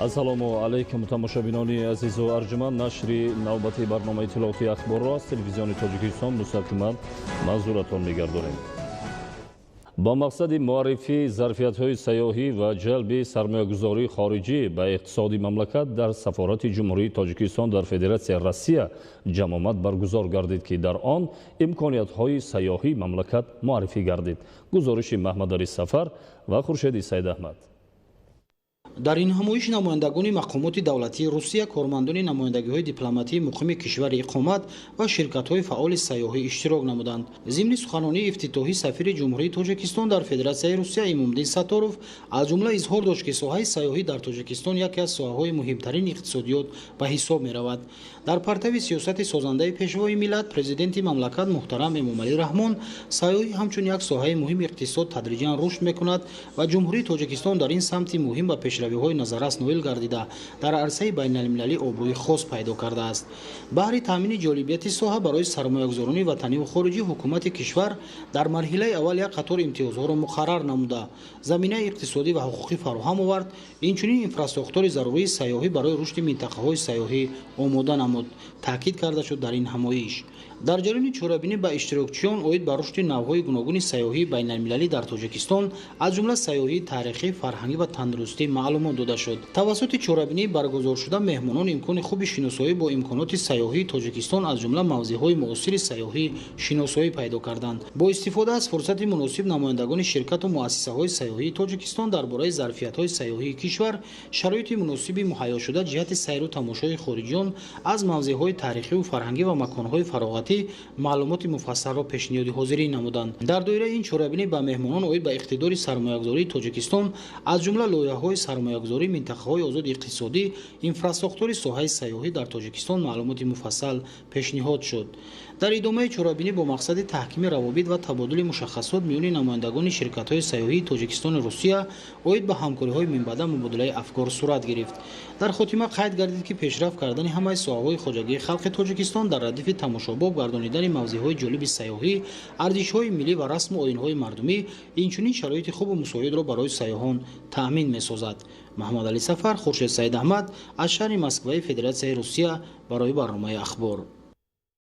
ассалому алайкум тамошобинони азизу арҷуманд. нашри навбати барномаи иттилоотии ахборро аз телевизиони тоҷикистон мустақиман манзуратон мегардонем. با مقصد معرفی ظرفیت‌های سیاحی و جلب سرمایه‌گذاری خارجی به اقتصاد مملکت در سفارت جمهوری تاجیکستان در فدراسیای روسیه جمع آمد برگزار گردید که در آن امکانیت‌های سیاحی مملکت معرفی گردید. گزارش محمد علی سفر و خورشید سید احمد. дар ин ҳамоиш намояндагони мақомоти давлатии русия, кормандони намояндагиҳои дипломатии муқими кишвари иқомат ва ширкатҳои фаъоли сайёҳӣ иштирок намуданд. зимни суханонии ифтитоҳӣ сафири ҷумҳурии Тоҷикистон дар Федератсияи Русия Имомдин Саторов аз ҷумла изҳор дошт, ки соҳаи сайёҳӣ дар Тоҷикистон яке аз соҳаҳои муҳимтарини иқтисодиёт ба ҳисоб меравад. дар партави сиёсати созандаи пешвои миллат, президенти мамлакат муҳтарам Эмомалӣ Раҳмон сайёҳӣ ҳамчун як соҳаи муҳими иқтисод тадриҷан рушд мекунад ва ҷумҳурии Тоҷикистон дар ин самти муҳим ва пешравиҳои назаррас ноил гардида дар арсаи байналмилалӣ обрӯи хос пайдо кардааст. баҳри таъмини ҷолибияти соҳа барои сармоягузорони ватаниву хориҷӣ ҳукумати кишвар дар марҳилаи аввал як қатор имтиёзҳоро муқаррар намуда, заминаи иқтисодӣ ва ҳуқуқӣ фароҳам овард, инчунин инфраструктураи зарурии сайёҳӣ барои рушди минтақаҳои сайёҳӣ омода намуд, таъкид карда шуд дар ин ҳамоиш. дар ҷараёни чорабинӣ ба иштирокчиён оид ба рушди навъҳои гуногуни сайёҳии байналмилалӣ дар Тоҷикистон, аз ҷумла сайёҳии таърихӣ, фарҳангӣ ва тандурустӣ маълумот дода шуд. тавассути чорабинии баргузоршуда меҳмонон имкони хуби шиносоӣ бо имконоти сайёҳии Тоҷикистон, аз ҷумла мавзеъҳои муосири сайёҳӣ шиносоӣ пайдо карданд. бо истифода аз фурсати муносиб, намояндагони ширкату муассисаҳои сайёҳии Тоҷикистон дар бораи зарфиятҳои сайёҳии кишвар, шароити муносиби муҳайёшуда ҷиҳати сайру тамошои хориҷиён аз мавзеъҳои таърихиву фарҳангӣ ва маконҳои фароғатӣ маълумоти муфассалро пешниҳоди ҳозирин намуданд. дар доираи ин чорабинӣ ба меҳмонон оид ба иқтидори сармоягузории Тоҷикистон, аз ҷумла лоиҳаҳои сармоягузорӣ, минтақаҳои озоди иқтисодӣ, инфраструктураи соҳаи сайёҳӣ дар Тоҷикистон маълумоти муфассал пешниҳод шуд. дар идомаи чорабинӣ бо мақсади таҳкими равобит ва табодули мушаххасот миёни намояндагони ширкатҳои сайёҳии Тоҷикистони Русия оид ба ҳамкориҳои минбаъда мубодилаи афкор сурат гирифт. дар хотима қайд гардид, ки пешрафт кардани ҳамаи соҳаҳои хоҷагии халқи Тоҷикистон дар радифи тамошобоб гардонидани мавзеъҳои ҷолиби сайёҳӣ, арзишҳои миллӣ ва расму оинҳои мардумӣ, инчунин шароити хубу мусоидро барои сайёҳон таъмин месозад. Маҳмад Али Сафар, Хуршед Саид Аҳмад аз шаҳри Москваи Федератсияи Русия барои барномаи ахбор.